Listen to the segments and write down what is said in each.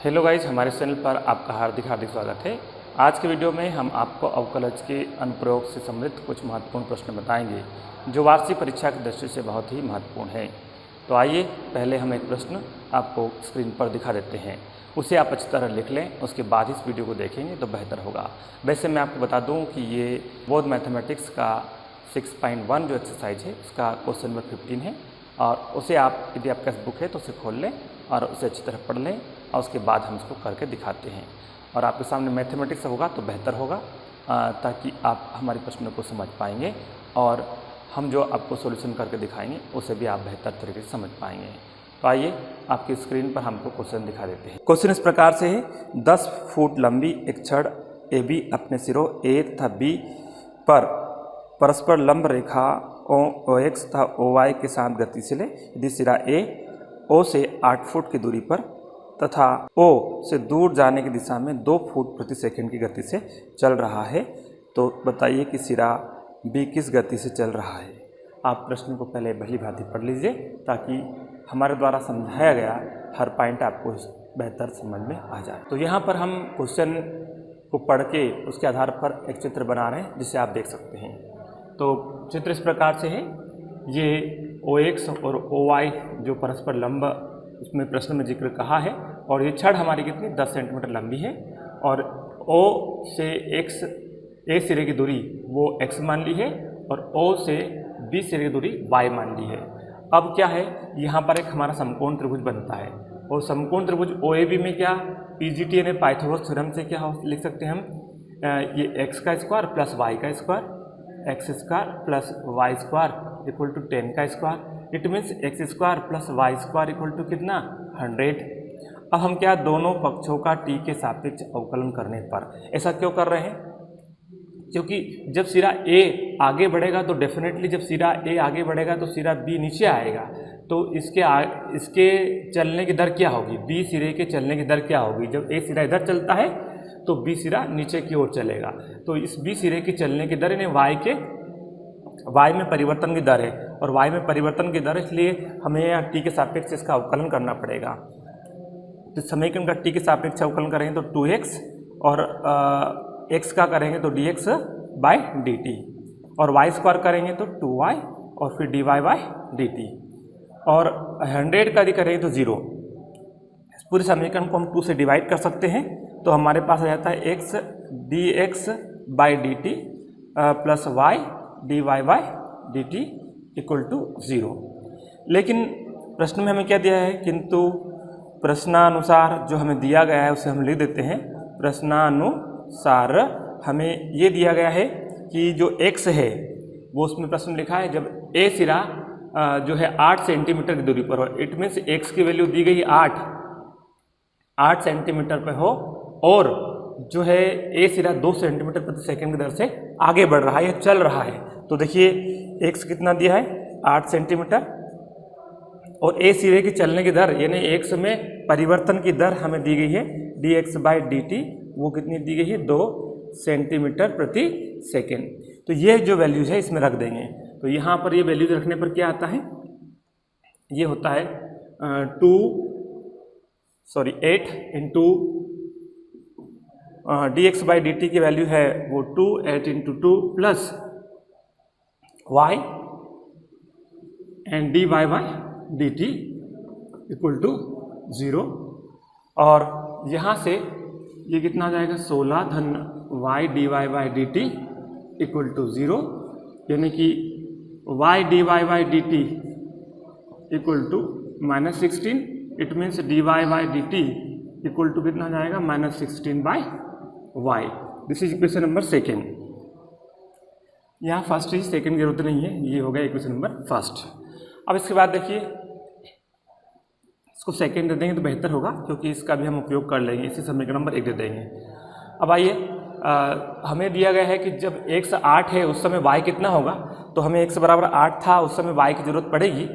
Hello guys, हमारे channel पर आपका हार्दिक हार्दिक स्वागत है। आज के वीडियो में हम आपको अवकलज के अनुप्रयोग से संबंधित कुछ महत्वपूर्ण प्रश्न बताएंगे जो वार्षिक परीक्षा की दृष्टि से बहुत ही महत्वपूर्ण है। तो आइए पहले हम एक प्रश्न आपको स्क्रीन पर दिखा देते हैं, उसे आप अच्छी तरह लिख लें, उसके बाद इस वीडियो को देखेंगे तो बेहतर होगा। वैसे मैं आपको बता दूँ कि ये बोर्ड मैथमेटिक्स का 6.1 जो एक्सरसाइज है उसका क्वेश्चन नंबर 15 है, और उसे आप यदि आपके पास बुक है तो उसे खोल लें और उसे अच्छी तरह पढ़ लें, और उसके बाद हम इसको करके दिखाते हैं। और आपके सामने मैथमेटिक्स होगा तो बेहतर होगा, ताकि आप हमारे प्रश्नों को समझ पाएंगे और हम जो आपको सॉल्यूशन करके दिखाएंगे उसे भी आप बेहतर तरीके से समझ पाएंगे। तो आइए आपकी स्क्रीन पर हमको क्वेश्चन दिखा देते हैं। क्वेश्चन इस प्रकार से है, 10 फुट लंबी एक छड़ AB अपने सिरों A तथा B पर परस्पर लंब रेखा OX तथा OY के साथ गतिशील है। यदि सिरा A O से 8 फुट की दूरी पर तथा O से दूर जाने की दिशा में 2 फुट प्रति सेकंड की गति से चल रहा है, तो बताइए कि सिरा B किस गति से चल रहा है। आप प्रश्न को पहले भली भांति पढ़ लीजिए ताकि हमारे द्वारा समझाया गया हर पॉइंट आपको बेहतर समझ में आ जाए। तो यहाँ पर हम क्वेश्चन को पढ़ के उसके आधार पर एक चित्र बना रहे हैं जिसे आप देख सकते हैं। तो चित्र इस प्रकार से है, ये OX और OY जो परस्पर लंब उसमें प्रश्न में जिक्र कहा है, और ये छड़ हमारी कितनी 10 सेंटीमीटर लंबी है, और O से X A सिरे की दूरी वो X मान ली है और O से B सिरे की दूरी Y मान ली है। अब क्या है, यहाँ पर एक हमारा समकोण त्रिभुज बनता है, और समकोण त्रिभुज OAB में क्या PGT यानी पाइथागोरस थ्योरम से क्या लिख सकते हैं हम, ये x का स्क्वायर प्लस y का square, x square plus y square equal to 10 का square. It means x square plus y square equal to कितना 100। अब हम क्या दोनों पक्षों का t के सापेक्ष अवकलन करने पर ऐसा क्यों कर रहे हैं, क्योंकि जब सिरा A आगे बढ़ेगा तो डेफिनेटली जब सिरा A आगे बढ़ेगा तो सिरा B नीचे आएगा, तो इसके चलने की दर क्या होगी, B सिरे के चलने की दर क्या होगी। जब A सिरा इधर चलता है तो B सिरा नीचे की ओर चलेगा, तो इस B सिरे की चलने की दर यानी Y में परिवर्तन की दर है, और Y में परिवर्तन की दर इसलिए हमें यहाँ t के सापेक्ष इसका अवकलन करना पड़ेगा। तो समीकरण का t के सापेक्ष अवकलन करेंगे तो 2x, और x का करेंगे तो dx बाई dt, और y स्क्वायर करेंगे तो 2y, और फिर dy बाई dt, और 100 का यदि करेंगे तो 0। इस पूरे समीकरण को हम 2 से डिवाइड कर सकते हैं, तो हमारे पास आ जाता है x dx by dt plus y dy by dt equal to 0। लेकिन प्रश्न में हमें क्या दिया है, किंतु प्रश्नानुसार जो हमें दिया गया है उसे हम लिख देते हैं। प्रश्नानुसार हमें ये दिया गया है कि जो x है वो उसमें प्रश्न लिखा है जब A सिरा जो है 8 सेंटीमीटर की दूरी पर हो, इट मीन्स x की वैल्यू दी गई 8 सेंटीमीटर पर हो, और जो है A सिरा 2 सेंटीमीटर प्रति सेकंड की दर से आगे बढ़ रहा है, यह चल रहा है। तो देखिए x कितना दिया है 8 सेंटीमीटर, और A सिरे की चलने की दर यानी x में परिवर्तन की दर हमें दी गई है dx बाई dt, वो कितनी दी गई है 2 सेंटीमीटर प्रति सेकेंड। तो ये जो वैल्यूज है इसमें रख देंगे, तो यहाँ पर ये वैल्यूज रखने पर क्या आता है, ये होता है 8 इंटू dx बाई dt की वैल्यू है वो 8 into 2 plus y and dy by dt equal to 0, और यहाँ से ये कितना आ जाएगा 16 धन y dy by dt equal to 0, यानी कि y dy by dt equal to -16। It means dy by dt equal to कितना जाएगा -16 by y। This is equation number second. यहाँ फर्स्ट ही सेकेंड की जरूरत नहीं है, ये हो गया इक्वेशन नंबर फर्स्ट। अब इसके बाद देखिए इसको सेकेंड दे देंगे तो बेहतर होगा, क्योंकि इसका भी हम उपयोग कर लेंगे, इसी समीकरण नंबर 1 दे देंगे। अब आइए हमें दिया गया है कि जब x 8 है उस समय y कितना होगा, तो हमें x बराबर 8 था उस समय y की जरूरत पड़ेगी,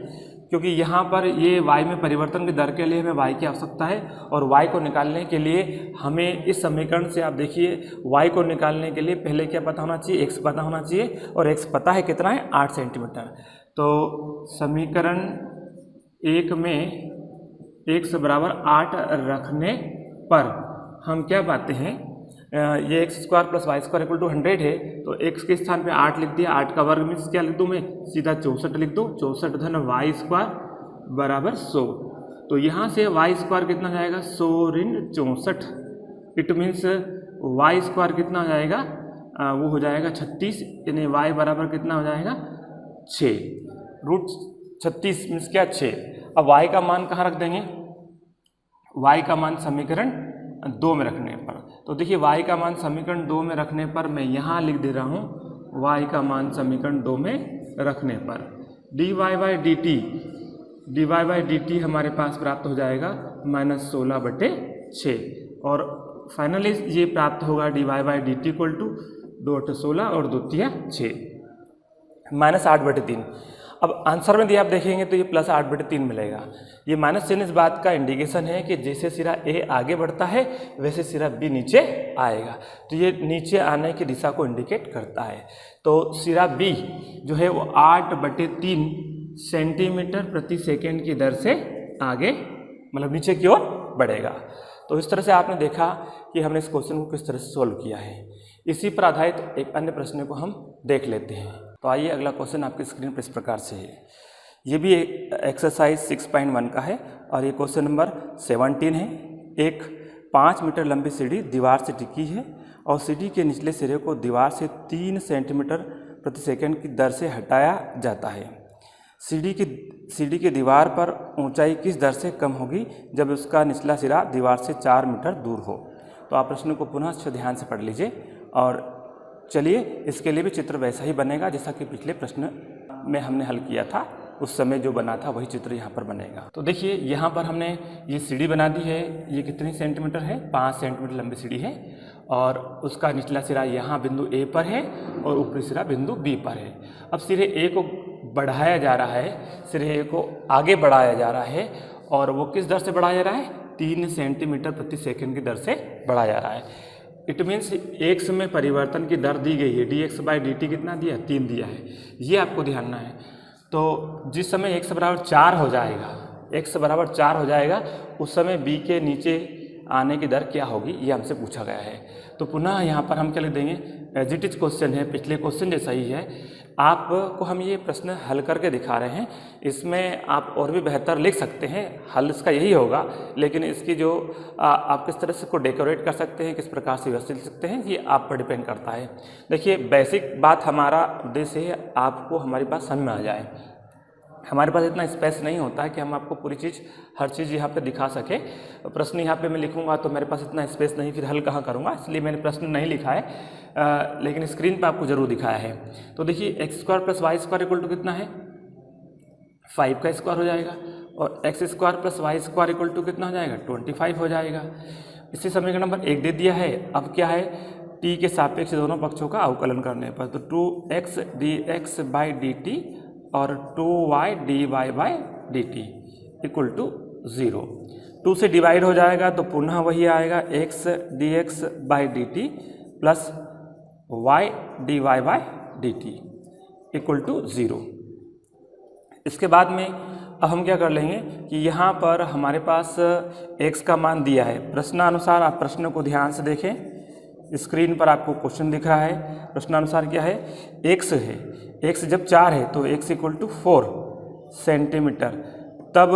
क्योंकि यहाँ पर ये y में परिवर्तन की दर के लिए हमें y की आवश्यकता है, और y को निकालने के लिए हमें इस समीकरण से आप देखिए y को निकालने के लिए पहले क्या पता होना चाहिए, x पता होना चाहिए, और x पता है कितना है 8 सेंटीमीटर। तो समीकरण 1 में x बराबर 8 रखने पर हम क्या पाते हैं, ये x square plus y square equal to 100 है, तो एक्स के स्थान पे 8 लिख दिया, 8 का वर्ग मीन्स क्या लिख दूँ मैं, सीधा 64 लिख दूँ, 64 धन वाई स्क्वायर बराबर 100। तो यहाँ से वाई स्क्वायर कितना जाएगा, 100 ऋण 64, इट मीन्स वाई स्क्वायर कितना हो जाएगा, वो हो जाएगा 36, यानी वाई बराबर कितना हो जाएगा 6, रूट 36 मीन्स क्या 6। अब वाई का मान कहाँ रख देंगे, वाई का मान समीकरण 2 में रखने पर, तो देखिए वाई का मान समीकरण 2 में रखने पर मैं यहाँ लिख दे रहा हूँ, वाई का मान समीकरण 2 में रखने पर dy बाई डी टी हमारे पास प्राप्त हो जाएगा -16/6, और फाइनली ये प्राप्त होगा dy by D T equal to 2/16 और 2 × 6 -8/3। अब आंसर में दिया आप देखेंगे तो ये +8/3 मिलेगा। ये माइनस चिन्ह इस बात का इंडिकेशन है कि जैसे सिरा ए आगे बढ़ता है वैसे सिरा बी नीचे आएगा, तो ये नीचे आने की दिशा को इंडिकेट करता है। तो सिरा बी जो है वो 8/3 सेंटीमीटर प्रति सेकेंड की दर से आगे मतलब नीचे की ओर बढ़ेगा। तो इस तरह से आपने देखा कि हमने इस क्वेश्चन को किस तरह से सोल्व किया है। इसी पर आधारित एक अन्य प्रश्न को हम देख लेते हैं। तो आइए अगला क्वेश्चन आपकी स्क्रीन पर इस प्रकार से है। ये भी एक्सरसाइज 6.1 का है और ये क्वेश्चन नंबर 17 है। एक 5 मीटर लंबी सीढ़ी दीवार से टिकी है और सीढ़ी के निचले सिरे को दीवार से 3 सेंटीमीटर प्रति सेकंड की दर से हटाया जाता है। सीढ़ी की दीवार पर ऊंचाई किस दर से कम होगी जब उसका निचला सिरा दीवार से 4 मीटर दूर हो। तो आप प्रश्न को पुनः अच्छे ध्यान से पढ़ लीजिए और चलिए इसके लिए भी चित्र वैसा ही बनेगा जैसा कि पिछले प्रश्न में हमने हल किया था, उस समय जो बना था वही चित्र यहाँ पर बनेगा। तो देखिए यहाँ पर हमने ये सीढ़ी बना दी है, ये कितनी सेंटीमीटर है, 5 सेंटीमीटर लंबी सीढ़ी है और उसका निचला सिरा यहाँ बिंदु ए पर है और ऊपरी सिरा बिंदु बी पर है। अब सिरे ए को बढ़ाया जा रहा है, सिरे ए को आगे बढ़ाया जा रहा है और वो किस दर से बढ़ाया जा रहा है, 3 सेंटीमीटर प्रति सेकेंड की दर से बढ़ाया जा रहा है। इट मीन्स एक्स में परिवर्तन की दर दी गई है, dx बाई डी टी कितना दिया, 3 दिया है, ये आपको ध्यान रखना है। तो जिस समय x बराबर 4 हो जाएगा, x बराबर 4 हो जाएगा उस समय b के नीचे आने की दर क्या होगी, ये हमसे पूछा गया है। तो पुनः यहाँ पर हम क्या लिख देंगे, एज इट इज क्वेश्चन है, पिछले क्वेश्चन जैसा ही है। आपको हम ये प्रश्न हल करके दिखा रहे हैं, इसमें आप और भी बेहतर लिख सकते हैं, हल इसका यही होगा, लेकिन इसकी जो आप किस तरह से को डेकोरेट कर सकते हैं, किस प्रकार से व्यवस्थित लिख सकते हैं, ये आप पर डिपेंड करता है। देखिए बेसिक बात हमारा उद्देश्य है आपको हमारी बात समझ में आ जाए। हमारे पास इतना स्पेस नहीं होता है कि हम आपको पूरी चीज़ हर चीज़ यहाँ पे दिखा सके। प्रश्न यहाँ पे मैं लिखूँगा तो मेरे पास इतना स्पेस नहीं, फिर हल कहाँ करूँगा, इसलिए मैंने प्रश्न नहीं लिखा है, लेकिन स्क्रीन पे आपको ज़रूर दिखाया है। तो देखिए x square plus y square equal to कितना है, 5 का स्क्वायर हो जाएगा और x square plus y square equal to कितना हो जाएगा, 25 हो जाएगा। इसी समीकरण नंबर 1 दे दिया है। अब क्या है, टी के सापेक्ष दोनों पक्षों का अवकलन करने पर तो 2x dx by D T और 2y dy by D T equal to 0। 2 से डिवाइड हो जाएगा तो पुनः वही आएगा x dx by D T plus y dy by D T equal to 0। इसके बाद में अब हम क्या कर लेंगे कि यहाँ पर हमारे पास x का मान दिया है, प्रश्नानुसार आप प्रश्न को ध्यान से देखें, स्क्रीन पर आपको क्वेश्चन दिख रहा है। प्रश्नानुसार क्या है, x है, x जब 4 है तो x इक्वल टू 4 सेंटीमीटर, तब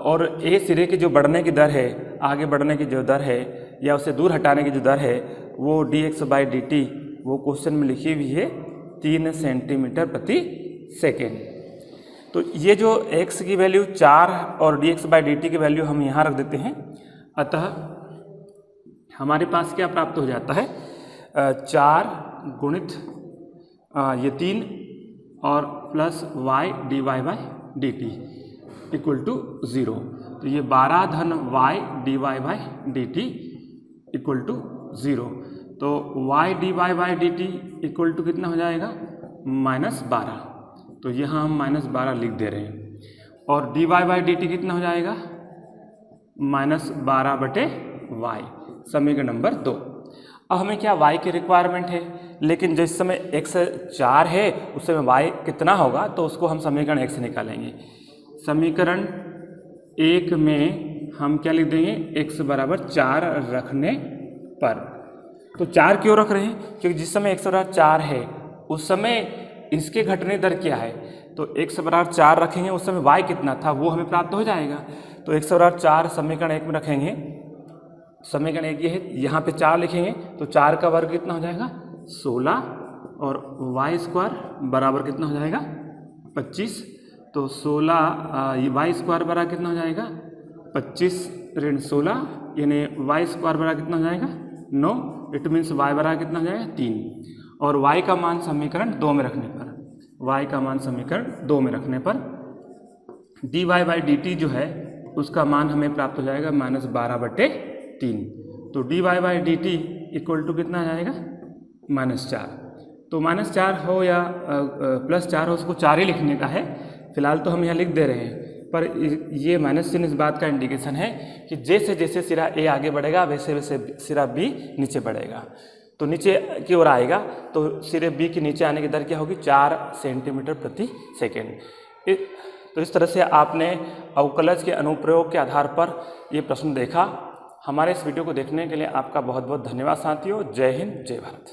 और ए सिरे की जो बढ़ने की दर है, आगे बढ़ने की जो दर है या उसे दूर हटाने की जो दर है वो dx बाई डी टी, वो क्वेश्चन में लिखी हुई है 3 सेंटीमीटर प्रति सेकेंड। तो ये जो x की वैल्यू 4 और dx बाई डी टी की वैल्यू हम यहाँ रख देते हैं। अतः हमारे पास क्या प्राप्त हो जाता है, 4 गुणित ये 3 और plus y dy by D T equal to 0। तो ये 12 धन y dy by D T equal to 0। तो y dy by D T equal to कितना हो जाएगा, -12। तो यहाँ हम -12 लिख दे रहे हैं और dy बाई डी टी कितना हो जाएगा, -12/y, समीकरण नंबर 2। अब हमें क्या y की रिक्वायरमेंट है, लेकिन जिस समय x 4 है उस समय y कितना होगा, तो उसको हम समीकरण 1 से निकालेंगे। समीकरण 1 में हम क्या लिख देंगे, x बराबर 4 रखने पर। तो 4 क्यों रख रहे हैं, क्योंकि जिस समय x बराबर 4 है उस समय इसके घटने दर क्या है, तो x बराबर 4 रखेंगे उस समय y कितना था वो हमें प्राप्त हो जाएगा। तो x बराबर 4 समीकरण 1 में रखेंगे, समीकरण 1 ये है, यहाँ पे 4 लिखेंगे तो 4 का वर्ग कितना हो जाएगा 16 और वाई स्क्वायर बराबर कितना हो जाएगा 25। तो 16 वाई स्क्वायर बराबर कितना हो जाएगा 25 ऋण 16 यानी वाई स्क्वायर बराबर कितना हो जाएगा 9। इट मीन्स वाई बराबर कितना हो जाएगा 3 और वाई का मान समीकरण 2 में रखने पर, वाई का मान समीकरण 2 में रखने पर dy बाई dt जो है उसका मान हमें प्राप्त हो जाएगा -12/3। तो dy by dt equal to कितना आ जाएगा -4। तो -4 हो या +4 हो उसको 4 ही लिखने का है, फिलहाल तो हम यहाँ लिख दे रहे हैं, पर ये माइनस चिन्ह इस बात का इंडिकेशन है कि जैसे जैसे सिरा ए आगे बढ़ेगा वैसे वैसे सिरा बी नीचे बढ़ेगा। तो नीचे की ओर आएगा तो सिरे बी के नीचे आने की दर क्या होगी 4 सेंटीमीटर प्रति सेकेंड। तो इस तरह से आपने अवकलज के अनुप्रयोग के आधार पर ये प्रश्न देखा। हमारे इस वीडियो को देखने के लिए आपका बहुत बहुत धन्यवाद साथियों। जय हिंद, जय भारत।